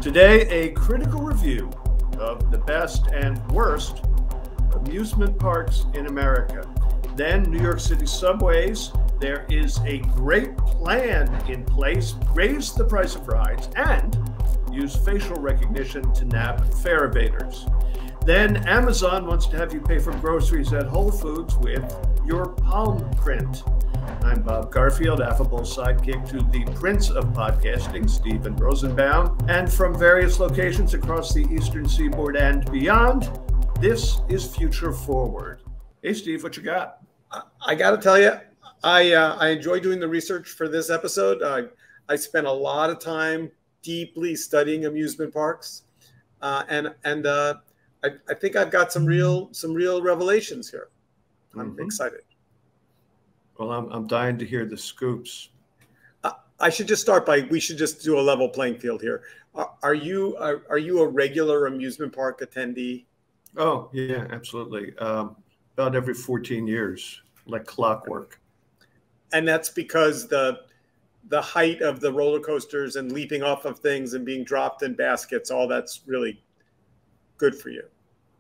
Today, a critical review of the best and worst amusement parks in America. Then, New York City subways. There is a great plan in place. Raise the price of rides and use facial recognition to nab fare evaders. Then Amazon wants to have you pay for groceries at Whole Foods with your palm print. I'm Bob Garfield, affable sidekick to the Prince of Podcasting, Stephen Rosenbaum, and from various locations across the Eastern Seaboard and beyond, this is Future Forward. Hey, Steve, what you got? I got to tell you, I enjoy doing the research for this episode. I spent a lot of time deeply studying amusement parks, and I think I've got some real revelations here. I'm excited. Well, I'm dying to hear the scoops. I should just start by, we should just do a level playing field here. Are you a regular amusement park attendee? Oh, yeah, absolutely. About every 14 years, like clockwork. And that's because the height of the roller coasters and leaping off of things and being dropped in baskets, all that's really good for you.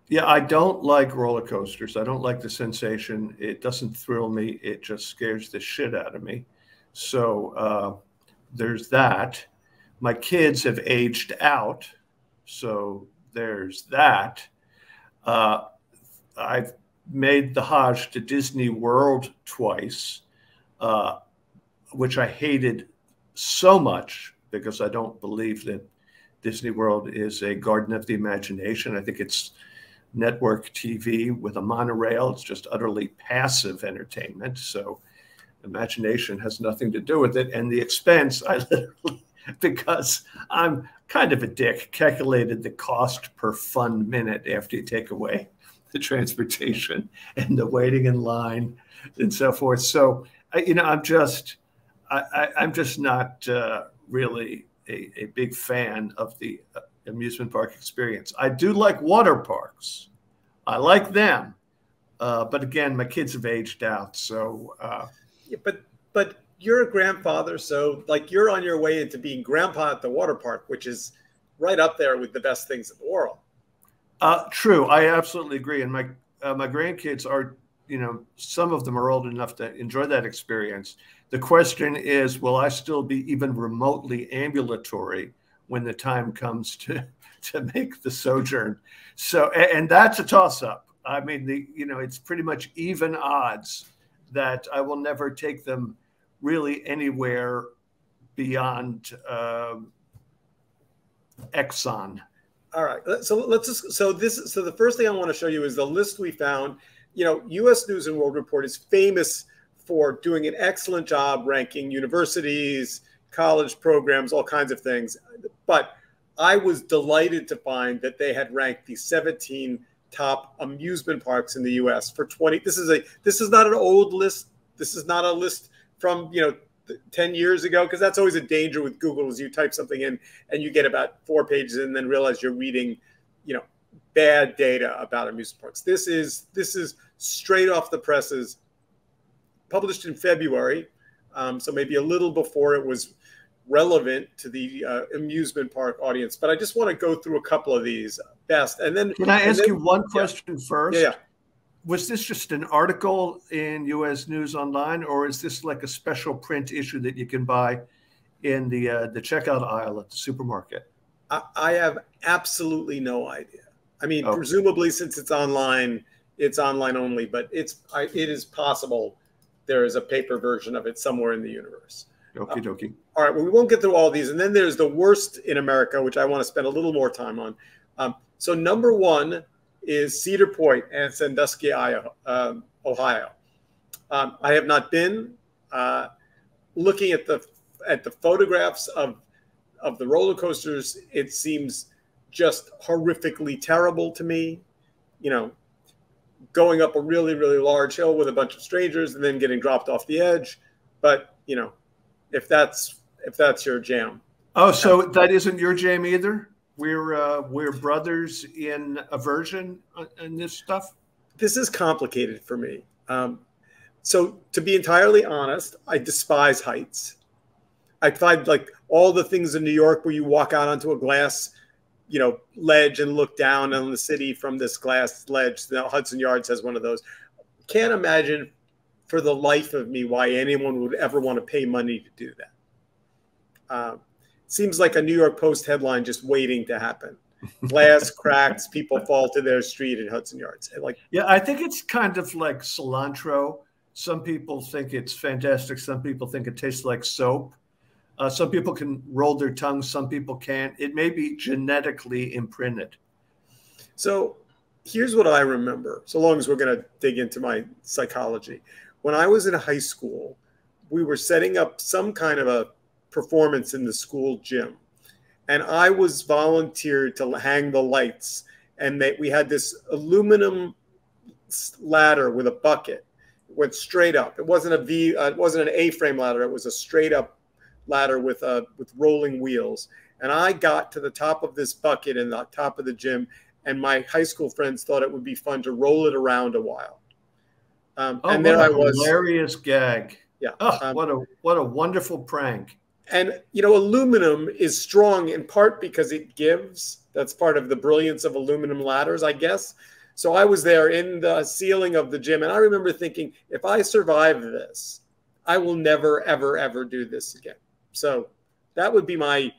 Yeah, I don't like roller coasters. I don't like the sensation. It doesn't thrill me. It just scares the shit out of me. So there's that. My kids have aged out. So there's that. I've made the Hajj to Disney World twice, which I hated so much because I don't believe that Disney World is a garden of the imagination. I think it's network TV with a monorail. It's just utterly passive entertainment. So imagination has nothing to do with it. And the expense, I literally, because I'm kind of a dick, calculated the cost per fun minute after you take away the transportation and the waiting in line and so forth. So, I'm just not really a big fan of the amusement park experience. I do like water parks. I like them. But again, my kids have aged out. So, yeah, but you're a grandfather. So like you're on your way into being grandpa at the water park, which is right up there with the best things in the world. True. I absolutely agree. And my grandkids are, some of them are old enough to enjoy that experience. The question is, will I still be even remotely ambulatory when the time comes to make the sojourn? So, and that's a toss-up. I mean, it's pretty much even odds that I will never take them really anywhere beyond Exxon. All right. So the first thing I want to show you is the list we found. U.S. News and World Report is famous for doing an excellent job ranking universities, college programs, all kinds of things. But I was delighted to find that they had ranked the 17 top amusement parks in the U.S. for 20. This is not an old list. This is not a list from 10 years ago, because that's always a danger with Google, is you type something in and you get about 4 pages and then realize you're reading, bad data about amusement parks. This is straight off the presses, published in February, so maybe a little before it was relevant to the amusement park audience. But I just want to go through a couple of these best. And then, can I ask you one question first? Yeah. Was this just an article in U.S. News Online, or is this like a special print issue that you can buy in the checkout aisle at the supermarket? I have absolutely no idea. I mean, presumably since it's online only, but it is possible there is a paper version of it somewhere in the universe. Okie dokie. All right, well, we won't get through all these. And then there's the worst in America, which I want to spend a little more time on. So number one is Cedar Point and Sandusky, Ohio. I have not been. Looking at the photographs of the roller coasters, it seems just horrifically terrible to me. Going up a really, really large hill with a bunch of strangers and then getting dropped off the edge. But if that's your jam. Oh, so that isn't your jam either? We're brothers in aversion in this stuff? This is complicated for me. So to be entirely honest, I despise heights. I find like all the things in New York where you walk out onto a glass, ledge and look down on the city from this glass ledge. Now, Hudson Yards has one of those. Can't imagine for the life of me why anyone would ever want to pay money to do that. Seems like a New York Post headline just waiting to happen. Glass cracks, people fall to their street in Hudson Yards. Yeah, I think it's kind of like cilantro. Some people think it's fantastic. Some people think it tastes like soap. Some people can roll their tongue. Some people can't. It may be genetically imprinted. So here's what I remember, so long as we're going to dig into my psychology. When I was in high school, we were setting up some kind of a performance in the school gym. And I was volunteered to hang the lights. And we had this aluminum ladder with a bucket. It went straight up. It wasn't it wasn't an A-frame ladder. It was a straight up ladder with rolling wheels. And I got to the top of this bucket in the top of the gym, and my high school friends thought it would be fun to roll it around a while. And there I was. Hilarious gag. Yeah. Oh, what a wonderful prank. And, aluminum is strong in part because it gives. That's part of the brilliance of aluminum ladders, I guess. So I was there in the ceiling of the gym, and I remember thinking, if I survive this, I will never, ever, ever do this again. So that would be my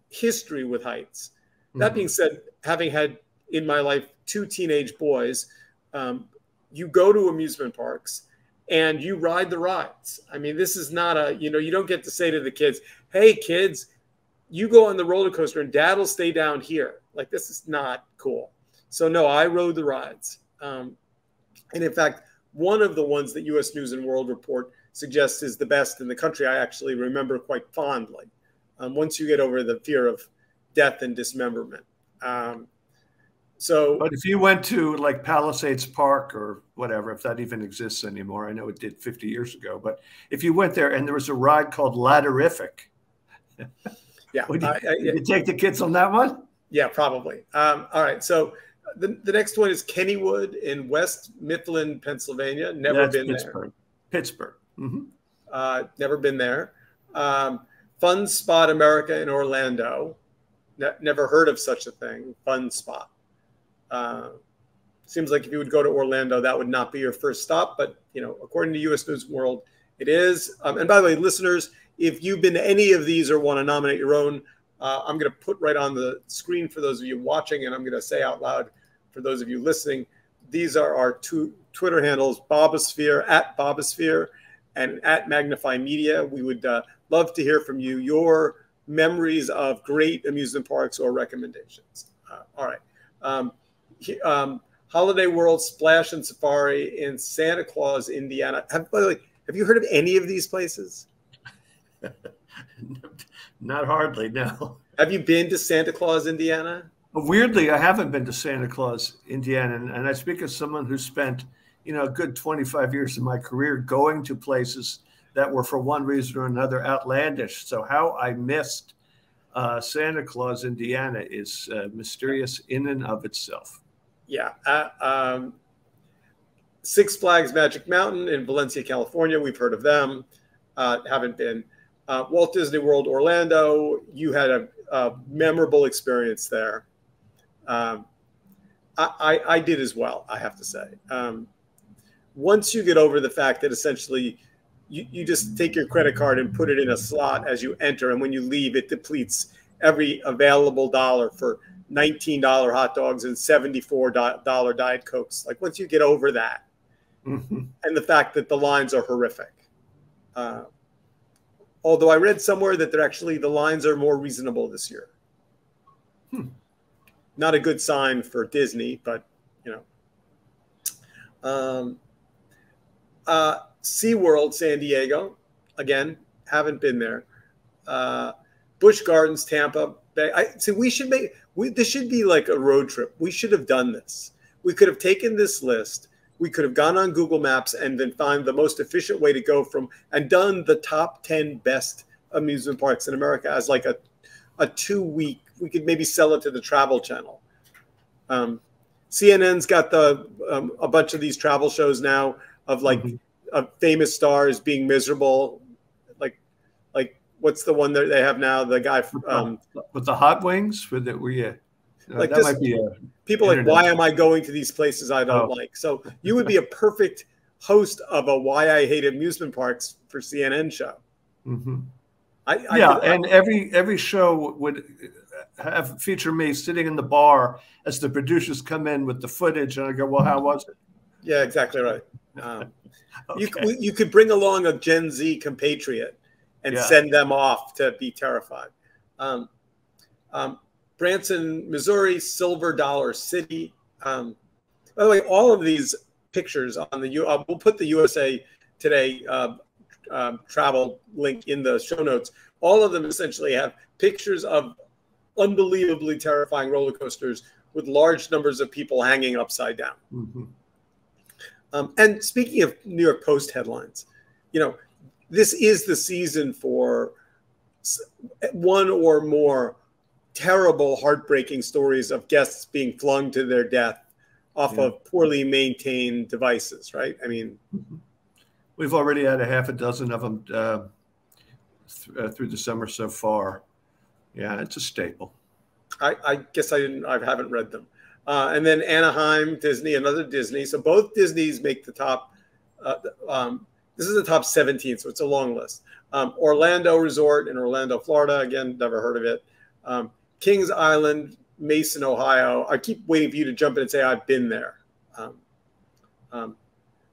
history with heights. That being said, having had in my life 2 teenage boys, you go to amusement parks and you ride the rides. I mean, this is not you don't get to say to the kids, hey, kids, you go on the roller coaster and dad will stay down here. Like, this is not cool. So, no, I rode the rides. And in fact, one of the ones that U.S. News and World Report suggests is the best in the country, I actually remember quite fondly. Once you get over the fear of death and dismemberment. But if you went to like Palisades Park or whatever, if that even exists anymore, I know it did 50 years ago, but if you went there and there was a ride called Ladderific, yeah, would you take the kids on that one? Yeah, probably. All right, so the next one is Kennywood in West Mifflin, Pennsylvania. Never been there. Pittsburgh. Mm-hmm. Never been there. Fun Spot America in Orlando. Never heard of such a thing. Fun Spot. Seems like if you would go to Orlando, that would not be your first stop. But, according to U.S. News and World, it is. And by the way, listeners, if you've been to any of these or want to nominate your own, I'm going to put right on the screen for those of you watching, and I'm going to say out loud for those of you listening, these are our 2 Twitter handles, Bobosphere, @Bobosphere, and @Magnify Media. We would love to hear from you, your memories of great amusement parks or recommendations. All right. Holiday World Splash and Safari in Santa Claus, Indiana. By the way, have you heard of any of these places? Not hardly, no. Have you been to Santa Claus, Indiana? Weirdly, I haven't been to Santa Claus, Indiana, and I speak as someone who spent, a good 25 years of my career going to places that were, for one reason or another, outlandish. So how I missed Santa Claus, Indiana, is mysterious in and of itself. Yeah. Six Flags Magic Mountain in Valencia, California. We've heard of them. Haven't been. Walt Disney World, Orlando. You had a memorable experience there. I did as well, I have to say. Once you get over the fact that essentially you just take your credit card and put it in a slot as you enter, and when you leave, it depletes every available dollar for $19 hot dogs and $74 Diet Cokes. Like, once you get over that, and the fact that the lines are horrific. Although I read somewhere that the lines are more reasonable this year. Not a good sign for Disney, but SeaWorld San Diego, again, haven't been there. Busch Gardens Tampa Bay. This should be like a road trip. We should have done this. We could have taken this list. We could have gone on Google Maps and then found the most efficient way to go from and done the top 10 best amusement parks in America as like a 2-week. We could maybe sell it to the Travel Channel. CNN's got a bunch of these travel shows now of like of famous stars being miserable. Like what's the one that they have now? The guy with the hot wings, with it, were you? Like that this, might be a people like, why am I going to these places I don't like? So you would be a perfect host of a Why I Hate Amusement Parks for CNN show. Mm-hmm. And every show would feature me sitting in the bar as the producers come in with the footage, and I go, "Well, how was it?" Yeah, exactly right. Okay. You could bring along a Gen Z compatriot and send them off to be terrified. Branson, Missouri, Silver Dollar City. By the way, all of these pictures on the we'll put the USA Today travel link in the show notes. All of them essentially have pictures of unbelievably terrifying roller coasters with large numbers of people hanging upside down. Mm-hmm. And speaking of New York Post headlines, this is the season for one or more terrible, heartbreaking stories of guests being flung to their death off of poorly maintained devices, right? I mean, we've already had a half a dozen of them through the summer so far. Yeah, it's a staple. I guess I haven't read them. And then Anaheim, Disney, another Disney. So both Disneys make the top. This is the top 17, so it's a long list. Orlando Resort in Orlando, Florida. Again, never heard of it. Kings Island, Mason, Ohio. I keep waiting for you to jump in and say I've been there.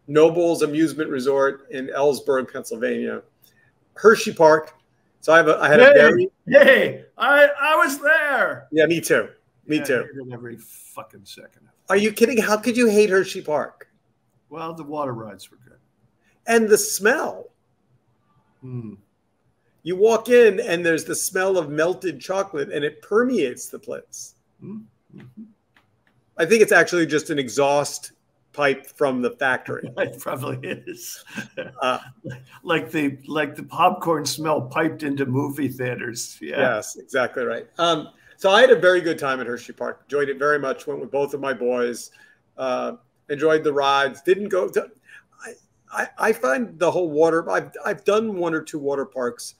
Nobles Amusement Resort in Ellsberg, Pennsylvania. Hershey Park. So I had a very. Hey, I was there. Yeah, me too. Me too. Every fucking second. Are you kidding? How could you hate Hershey Park? Well, the water rides were good. And the smell. You walk in and there's the smell of melted chocolate and it permeates the place. I think it's actually just an exhaust pipe from the factory. It probably is. like the popcorn smell piped into movie theaters. Yeah. Yes, exactly right. So I had a very good time at Hershey Park. Enjoyed it very much. Went with both of my boys. Enjoyed the rides. Didn't go. I find the whole water. I've done one or two water parks,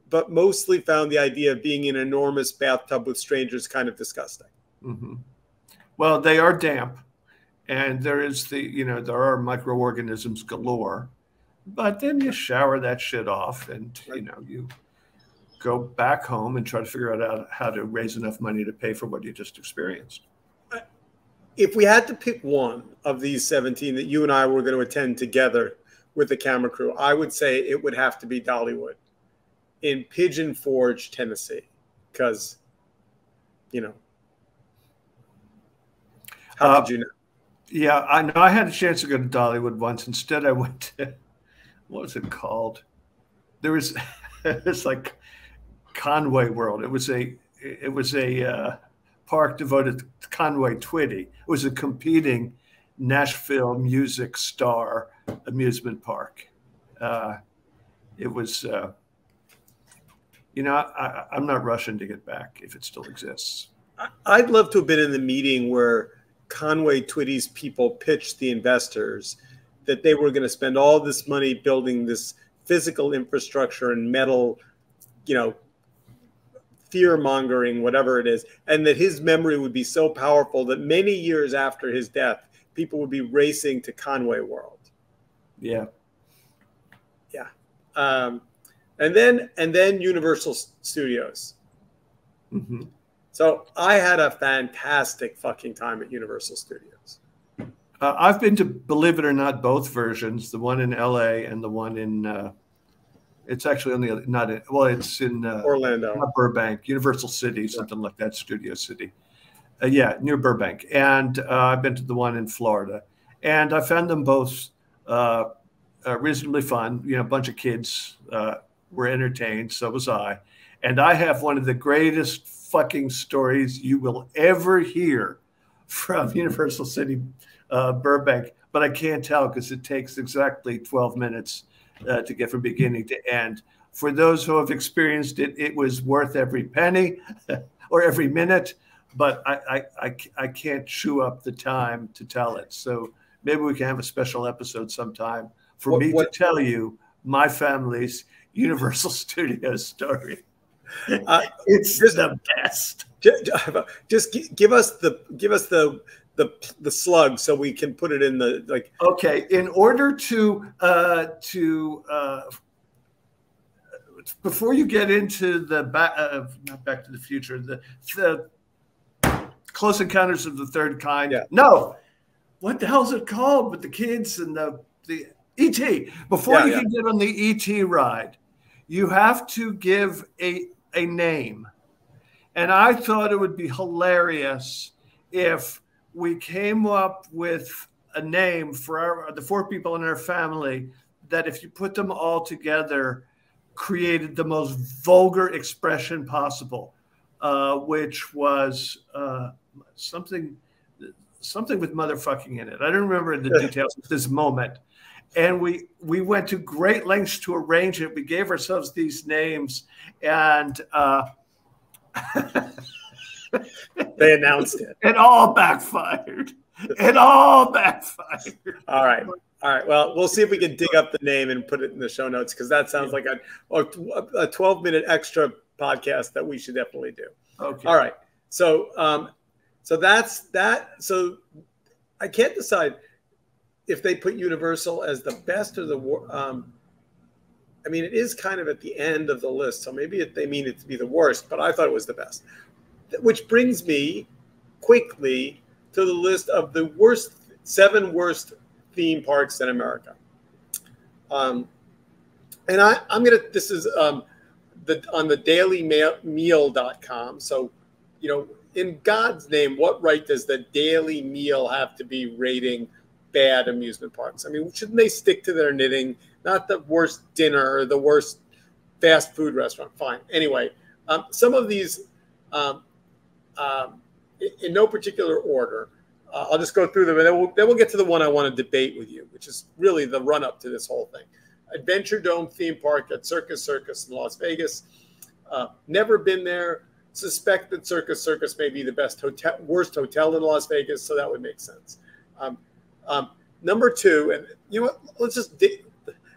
but mostly found the idea of being in an enormous bathtub with strangers kind of disgusting. Mm-hmm. Well, they are damp, and there are microorganisms galore. But then you shower that shit off, and you go back home and try to figure out how to raise enough money to pay for what you just experienced. If we had to pick one of these 17 that you and I were going to attend together with the camera crew, I would say it would have to be Dollywood in Pigeon Forge, Tennessee, because, how could you know? Yeah, I know. I had a chance to go to Dollywood once. Instead, I went to, what was it called? There was, it's like Conway World. It was a park devoted to Conway Twitty. It was a competing Nashville music star amusement park. It was, I'm not rushing to get back if it still exists. I'd love to have been in the meeting where Conway Twitty's people pitched the investors that they were going to spend all this money building this physical infrastructure and metal, fear-mongering, whatever it is, and that his memory would be so powerful that many years after his death, people would be racing to Conway World. Yeah. Yeah. And then Universal Studios. Mm-hmm. So I had a fantastic fucking time at Universal Studios. I've been to, believe it or not, both versions, the one in LA and the one in, it's actually on the, it's in Orlando. Not Burbank, Universal City, something like that, Studio City. Near Burbank. And I've been to the one in Florida. And I found them both reasonably fun. A bunch of kids were entertained, so was I. And I have one of the greatest fucking stories you will ever hear from Universal City Burbank, but I can't tell because it takes exactly 12 minutes to get from beginning to end. For those who have experienced it, it was worth every penny or every minute, but I can't chew up the time to tell it. So maybe we can have a special episode sometime for me to tell you my family's Universal Studios story. It's just the best. Just give us the slug so we can put it in the like. Okay, in order to before you get into the not Back to the Future, the Close Encounters of the Third Kind. Yeah. No, what the hell is it called with the kids and the ET? Before you can get on the ET ride, you have to give a name. And I thought it would be hilarious if we came up with a name for the 4 people in our family that, if you put them all together, created the most vulgar expression possible, which was something with motherfucking in it. I don't remember the details at this moment. And we went to great lengths to arrange it. We gave ourselves these names, and they announced it. It all backfired. It all backfired. All right. Well, we'll see if we can dig up the name and put it in the show notes, because that sounds like a 12-minute extra podcast that we should definitely do. Okay. All right. So that's that. So I can't decide if they put Universal as the best or the worst. I mean, it is kind of at the end of the list, so maybe they mean it to be the worst, but I thought it was the best. Which brings me quickly to the list of the 7 worst theme parks in America. And I'm gonna. This is on the dailymeal.com. So, in God's name, what right does the Daily Meal have to be rating bad amusement parks? I mean, shouldn't they stick to their knitting? Not the worst dinner or the worst fast food restaurant. Fine. Anyway, some of these, in no particular order, I'll just go through them, and then we'll get to the one I want to debate with you, which is really the run-up to this whole thing. Adventure Dome theme park at Circus Circus in Las Vegas. Never been there. Suspect that Circus Circus may be the worst hotel in Las Vegas, so that would make sense. Number 2, and you know what?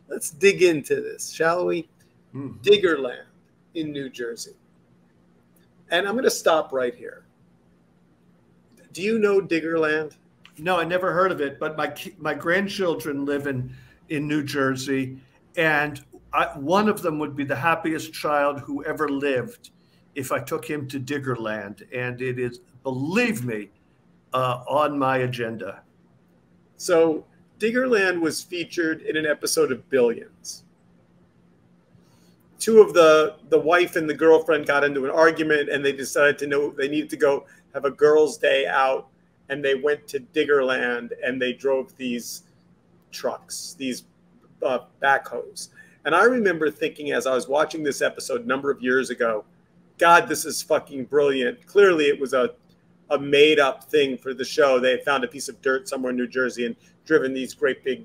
Let's dig into this, shall we? Mm-hmm. Diggerland in New Jersey. And I'm going to stop right here. Do you know Diggerland? No, I never heard of it, but my grandchildren live in New Jersey, and one of them would be the happiest child who ever lived if I took him to Diggerland, and it is, believe me, on my agenda. So Diggerland was featured in an episode of Billions. 2 of the wife and the girlfriend got into an argument, and they decided they needed to go have a girls' day out, and they went to Diggerland, and they drove these trucks, these backhoes. And I remember thinking, as I was watching this episode a number of years ago, God, this is fucking brilliant. Clearly it was a made-up thing for the show. They had found a piece of dirt somewhere in New Jersey and driven these great big,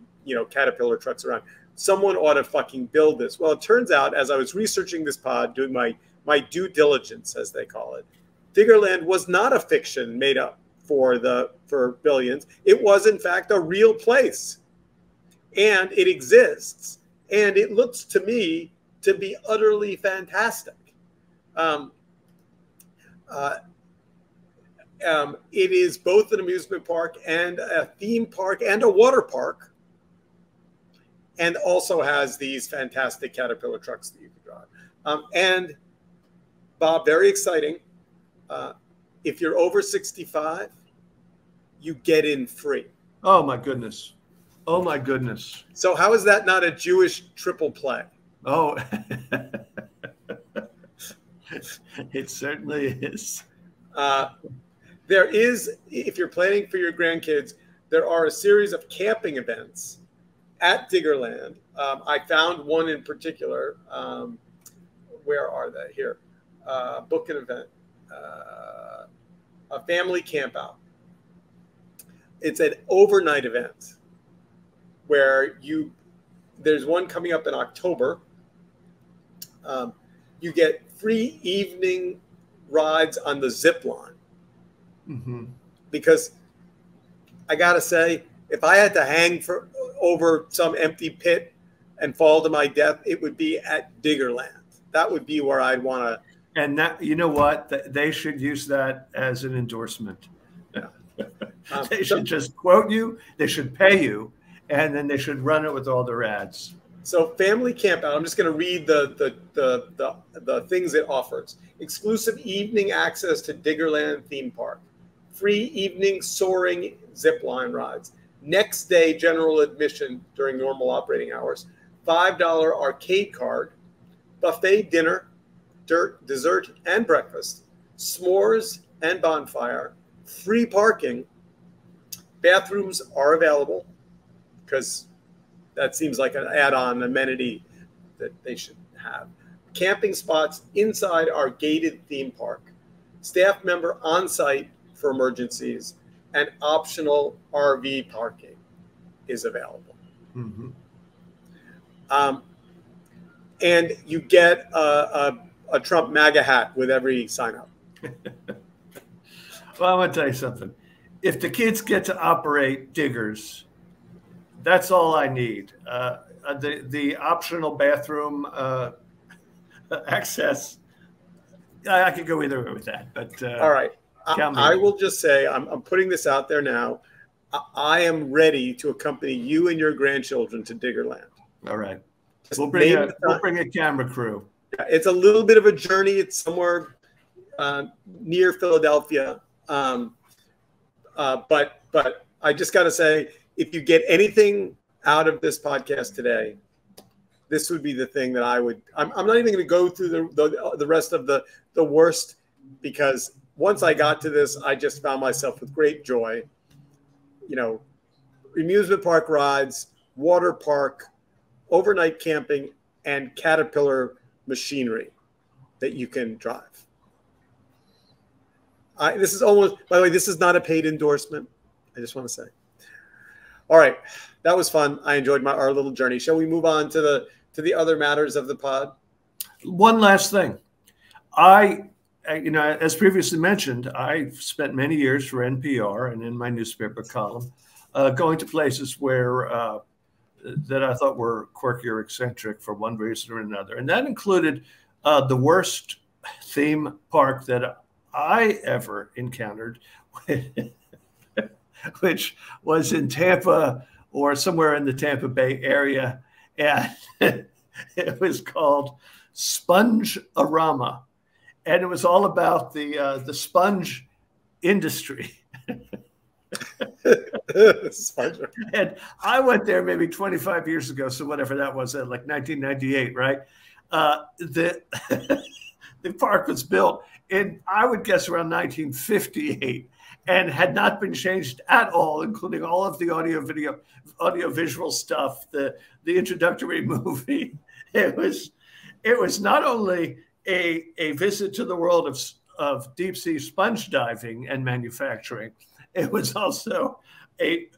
Caterpillar trucks around. Someone ought to fucking build this. Well, it turns out, as I was researching this pod, doing my due diligence, as they call it, Diggerland was not a fiction made up for Billions. It was, in fact, a real place. And it exists. And it looks to me to be utterly fantastic. It is both an amusement park and a theme park and a water park, and also has these fantastic Caterpillar trucks that you can drive. And Bob, very exciting. If you're over 65, you get in free. Oh my goodness. Oh my goodness. So how is that not a Jewish triple play? Oh, it certainly is. There is, if you're planning for your grandkids, there are a series of camping events at Diggerland. I found one in particular. Where are they? Here. Book an event. A family camp out. It's an overnight event where there's one coming up in October. You get free evening rides on the zip line. Mm-hmm. Because I gotta say, if I had to hang over some empty pit and fall to my death, it would be at Diggerland. That would be where I'd want to. And that, you know what? They should use that as an endorsement. They should just quote you. They should pay you, and then they should run it with all their ads. So family camp out. I'm just going to read the things it offers. Exclusive evening access to Diggerland theme park. Free evening soaring zip line rides. Next day general admission during normal operating hours. $5 arcade card. Buffet dinner, dessert and breakfast. S'mores and bonfire. Free parking. Bathrooms are available because that seems like an add-on amenity that they should have. Camping spots inside our gated theme park. Staff member on site for emergencies, and optional RV parking is available. Mm-hmm. And you get a Trump MAGA hat with every sign up. Well, I want to tell you something. If the kids get to operate diggers, that's all I need. The optional bathroom access, I could go either way with that. But all right, I will just say I'm putting this out there now. I am ready to accompany you and your grandchildren to Diggerland. All right, we'll bring a camera crew. It's a little bit of a journey. It's somewhere near Philadelphia, but I just got to say, if you get anything out of this podcast today, this would be the thing that I would. I'm not even going to go through the rest of the worst, because once I got to this, I just found myself with great joy. You know, amusement park rides, water park, overnight camping, and Caterpillar machinery that you can drive. This is almost, by the way, this is not a paid endorsement. I just want to say. All right, that was fun. I enjoyed our little journey. Shall we move on to the other matters of the pod? One last thing. As previously mentioned, I spent many years for NPR and in my newspaper column, going to places where that I thought were quirky or eccentric for one reason or another. And that included the worst theme park that I ever encountered, which was in Tampa or somewhere in the Tampa Bay area. And it was called Sponge-A-Rama. And it was all about the sponge industry. And I went there maybe 25 years ago, so whatever that was, like 1998, right? The park was built in, I would guess, around 1958, and had not been changed at all, including all of the audio visual stuff, the introductory movie. It was not only a visit to the world of deep sea sponge diving and manufacturing. It was also a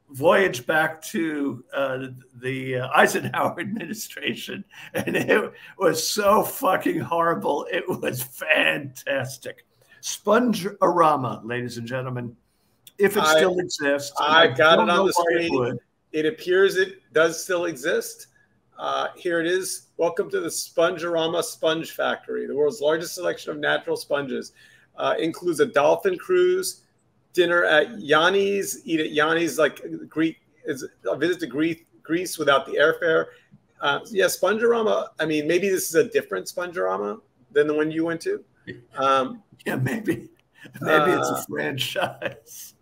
voyage back to the Eisenhower administration, and it was so fucking horrible. It was fantastic. Sponge-A-Rama, ladies and gentlemen, if it still exists. I've got it on the screen. It appears it does still exist. Here it is. Welcome to the Sponge-A-Rama Sponge Factory, the world's largest selection of natural sponges. Includes a dolphin cruise, dinner at Yanni's, eat at Yanni's, like Greek, is a visit to Greece without the airfare. Yeah, Sponge-A-Rama. I mean, maybe this is a different Sponge-A-Rama than the one you went to. Yeah, maybe it's a franchise.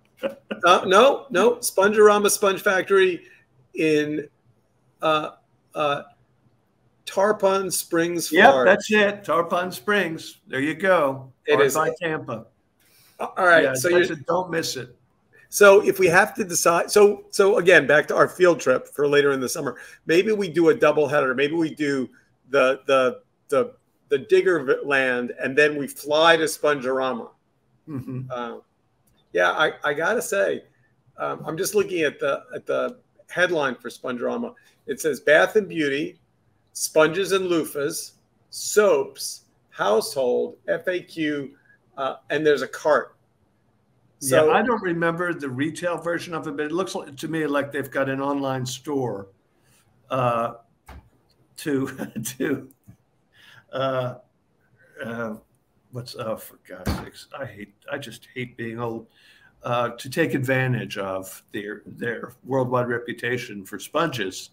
No, Sponge-A-Rama Sponge Factory in Tarpon Springs, Florida. Yep, that's it. Tarpon Springs. There you go. It is by Tampa. All right, yeah, so don't miss it. So if we have to decide, so again, back to our field trip for later in the summer. Maybe we do a doubleheader. Maybe we do the Diggerland, and then we fly to Sponge-A-Rama. Mm-hmm. Yeah, I gotta say, I'm just looking at the headline for Sponge-A-Rama. It says Bath and Beauty, sponges and loofahs, soaps, household, FAQ, and there's a cart. So yeah, I don't remember the retail version of it, but it looks to me like they've got an online store uh, to to uh, for God's sakes, I just hate being old. To take advantage of their worldwide reputation for sponges.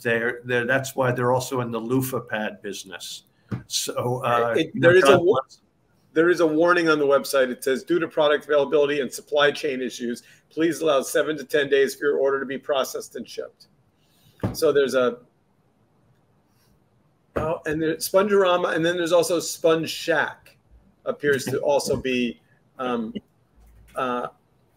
That's why they're also in the loofah pad business. So there is a warning on the website. It says, due to product availability and supply chain issues, please allow 7 to 10 days for your order to be processed and shipped. So there's and there's Spongerama, and then there's also Sponge Shack, appears to also be, and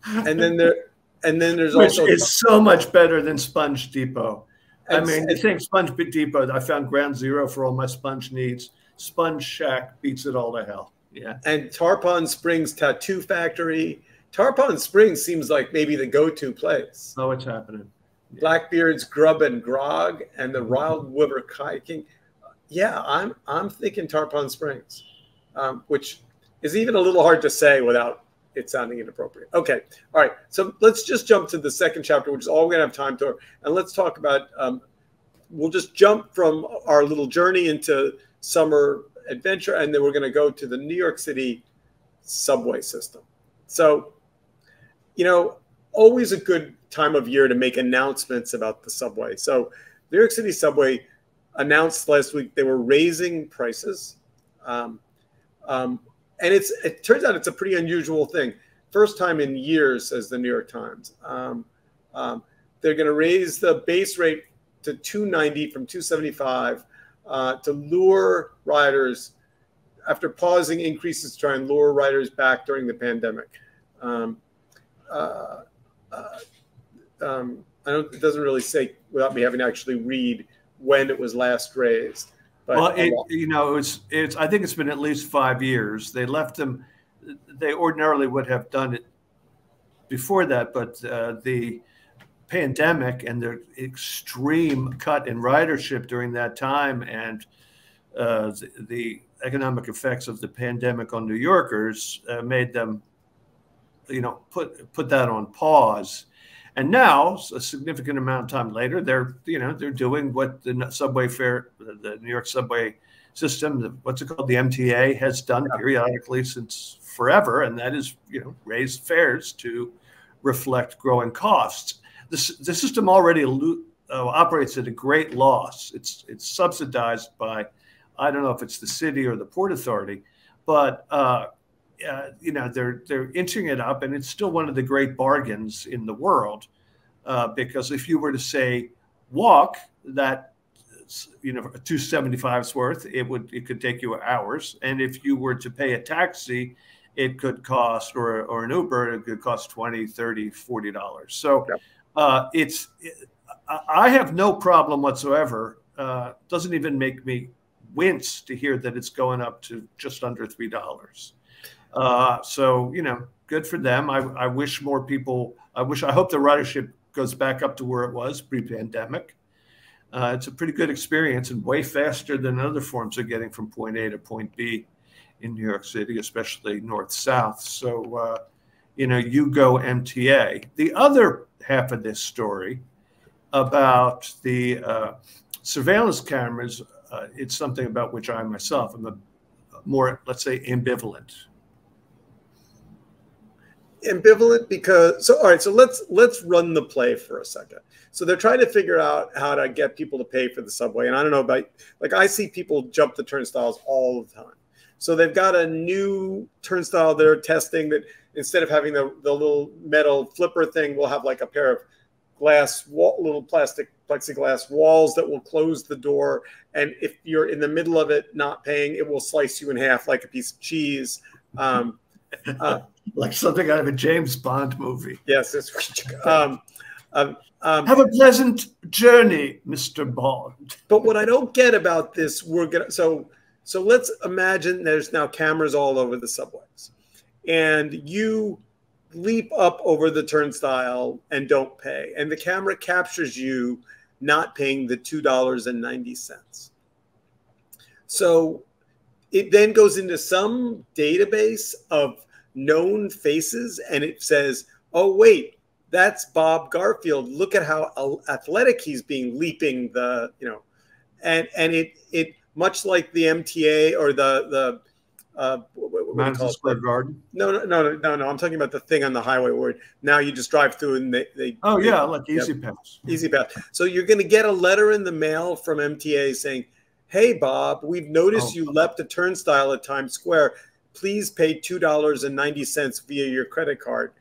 then there's which also is so much better than Sponge Depot. I mean, you think Sponge Depot, I found ground zero for all my sponge needs. Sponge Shack beats it all to hell. Yeah. And Tarpon Springs Tattoo Factory. Tarpon Springs seems like maybe the go-to place. Oh, it's happening. Yeah. Blackbeard's Grub and Grog and the Wild River Kayaking. Yeah, I'm thinking Tarpon Springs, which is even a little hard to say without it sounding inappropriate. Okay, all right. So let's just jump to the second chapter, which is all we're gonna have time to, and let's talk about. We'll just jump from our little journey into summer adventure, and then we're gonna go to the New York City subway system. So, always a good time of year to make announcements about the subway. So, New York City subway announced last week they were raising prices. And it turns out it's a pretty unusual thing. First time in years, says the New York Times. They're going to raise the base rate to $2.90 from $2.75 to lure riders after pausing increases to try and lure riders back during the pandemic. It doesn't really say without me having to actually read when it was last raised. But well, I think it's been at least 5 years. They left them. They ordinarily would have done it before that, but the pandemic and the extreme cut in ridership during that time, and the economic effects of the pandemic on New Yorkers made them, put that on pause. And now, a significant amount of time later, they're doing what the New York subway system, what's it called, the MTA, has done periodically since forever, and that is raise fares to reflect growing costs. The system already operates at a great loss. It's subsidized by, I don't know if it's the city or the Port Authority, but they're inching it up, and it's still one of the great bargains in the world, because if you were to say walk that, $2.75's worth, it could take you hours, and if you were to pay a taxi, it could cost, or an Uber, it could cost $20, $30, $40. So I have no problem whatsoever. Doesn't even make me wince to hear that it's going up to just under $3. So, good for them. I wish more people, I hope the ridership goes back up to where it was pre-pandemic. It's a pretty good experience and way faster than other forms of getting from point A to point B in New York City, especially north-south. So, you go MTA. The other half of this story about the surveillance cameras, it's something about which I myself am more, let's say, ambivalent. Ambivalent because all right, so let's run the play for a second. So they're trying to figure out how to get people to pay for the subway, and I don't know about, I see people jump the turnstiles all the time. So they've got a new turnstile they're testing that instead of having the little metal flipper thing, we'll have like a pair of little plastic plexiglass walls that will close the door, and if you're in the middle of it not paying, it will slice you in half like a piece of cheese. Like something out of a James Bond movie. Yes. Have a pleasant journey, Mr. Bond. But what I don't get about this, so let's imagine there's now cameras all over the subways, and you leap up over the turnstile and don't pay, and the camera captures you not paying the $2.90. So it then goes into some database of known faces, and it says, oh wait, that's Bob Garfield. Look at how athletic he's being, leaping the, and it much like the MTA or the what do you Madison call Square it? Garden. No. I'm talking about the thing on the highway where now you just drive through and Oh yeah, like Easy yep, Pass. Easy Pass. So you're going to get a letter in the mail from MTA saying, "Hey Bob, we've noticed you leapt a turnstile at Times Square. Please pay $2.90 via your credit card."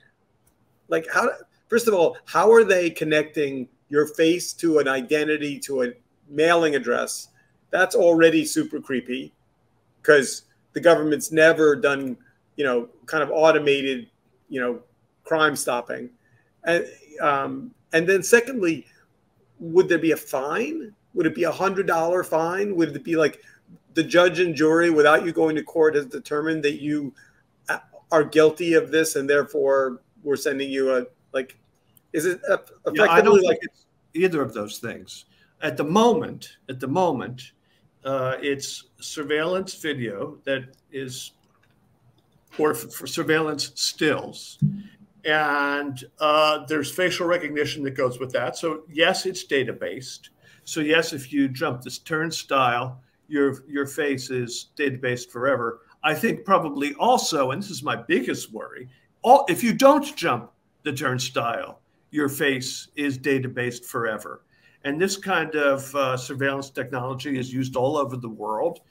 Like, how? First of all, how are they connecting your face to an identity, to a mailing address? That's already super creepy, because the government's never done, kind of automated, crime stopping. And then secondly, would there be a fine? Would it be $100 fine? Would it be like the judge and jury, without you going to court, has determined that you are guilty of this, and therefore we're sending you is it effectively I don't think it's either of those things. At the moment, it's surveillance video that is, or for surveillance stills. And there's facial recognition that goes with that. So yes, it's data-based. So yes, if you jump this turnstile, your face is data-based forever. I think probably also, and this is my biggest worry, if you don't jump the turnstile, your face is data-based forever. And this kind of surveillance technology is used all over the world,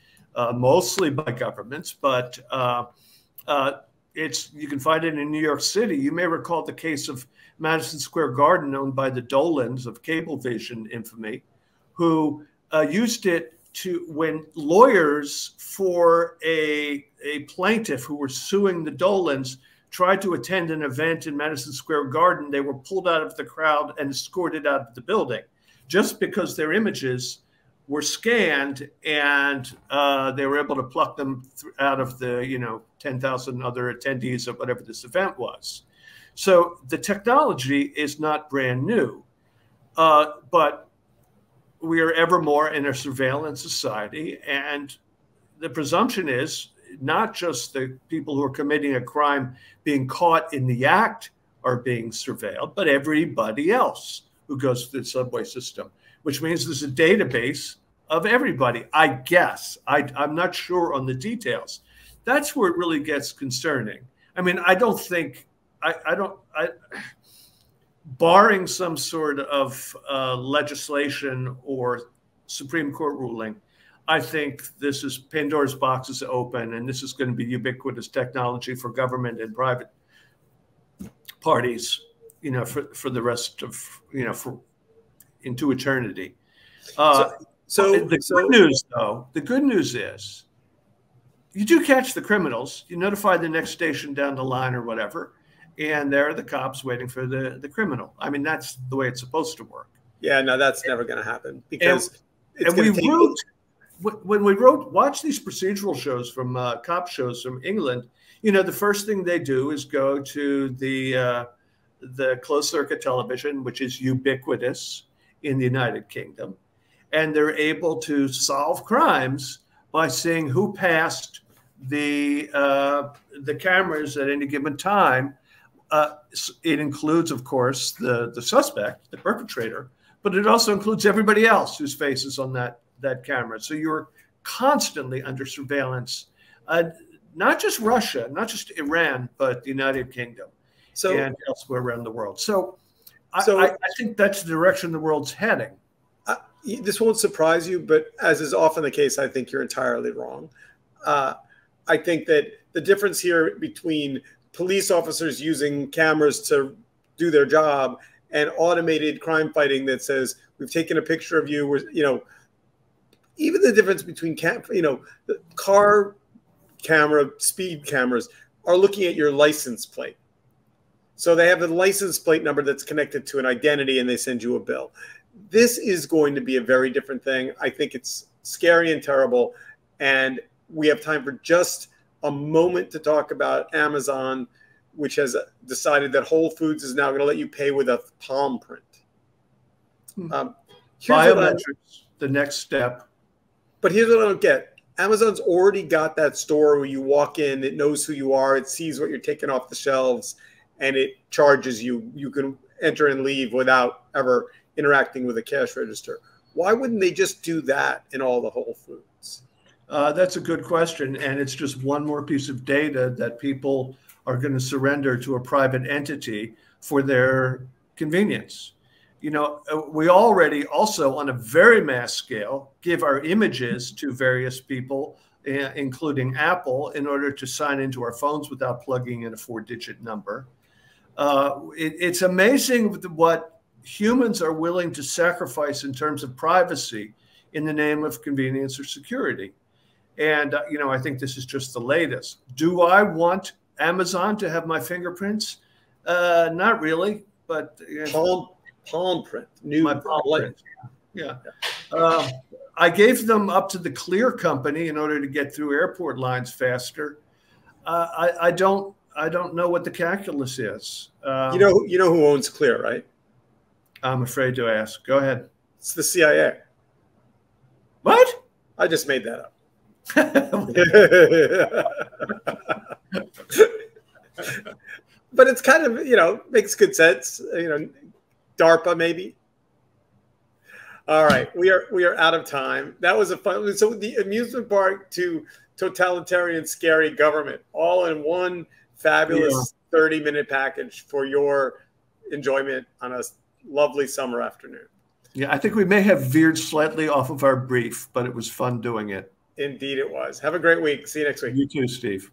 mostly by governments, but you can find it in New York City. You may recall the case of Madison Square Garden, owned by the Dolans of Cablevision infamy, who used it when lawyers for a plaintiff who were suing the Dolans tried to attend an event in Madison Square Garden. They were pulled out of the crowd and escorted out of the building, just because their images were scanned, and they were able to pluck them out of the 10,000 other attendees of whatever this event was. So the technology is not brand new, but we are ever more in a surveillance society, and the presumption is not just the people who are committing a crime being caught in the act are being surveilled, but everybody else who goes through the subway system, which means there's a database of everybody, I guess. I'm not sure on the details. That's where it really gets concerning. I mean, I don't think, barring some sort of legislation or Supreme Court ruling, I think this is Pandora's box is open, and this is going to be ubiquitous technology for government and private parties, for the rest of, into eternity. Good news, though, the good news is you do catch the criminals. You notify the next station down the line or whatever, and there are the cops waiting for the criminal. I mean, that's the way it's supposed to work. Yeah, no, that's never going to happen, because when we watch these procedural shows from cop shows from England, the first thing they do is go to the closed circuit television, which is ubiquitous in the United Kingdom, and they're able to solve crimes by seeing who passed the cameras at any given time. It includes, of course, the suspect, the perpetrator, but it also includes everybody else whose face is on that camera. So you're constantly under surveillance, not just Russia, not just Iran, but the United Kingdom and elsewhere around the world. So I think that's the direction the world's heading. This won't surprise you, but as is often the case, I think you're entirely wrong. I think that the difference here between police officers using cameras to do their job and automated crime fighting that says, we've taken a picture of you, even the difference between the car camera, speed cameras are looking at your license plate. So they have a license plate number that's connected to an identity, and they send you a bill. This is going to be a very different thing. I think it's scary and terrible. And we have time for just a moment to talk about Amazon, which has decided that Whole Foods is now going to let you pay with a palm print. Biometrics, the next step. But here's what I don't get. Amazon's already got that store where you walk in, it knows who you are, it sees what you're taking off the shelves, and it charges you. enter and leave without ever interacting with a cash register. Why wouldn't they just do that in all the Whole Foods? That's a good question. And it's just one more piece of data that people are going to surrender to a private entity for their convenience. You know, we already also, on a very mass scale, give our images to various people, including Apple, in order to sign into our phones without plugging in a 4-digit number. It's amazing what humans are willing to sacrifice in terms of privacy in the name of convenience or security. And, you know, I think this is just the latest. Do I want Amazon to have my fingerprints? Not really, but palm print, my palm print. Yeah. I gave them up to the Clear company in order to get through airport lines faster. I don't know what the calculus is. You know who owns Clear, right? I'm afraid to ask. Go ahead. It's the CIA. What? I just made that up. But it's kind of, you know, makes good sense. You know, DARPA maybe. All right, we are out of time. That was a fun. So the amusement park to totalitarian, scary government, all in one fabulous 30-minute package for your enjoyment on a lovely summer afternoon. Yeah, I think we may have veered slightly off of our brief, but it was fun doing it. Indeed it was. Have a great week. See you next week. You too, Steve.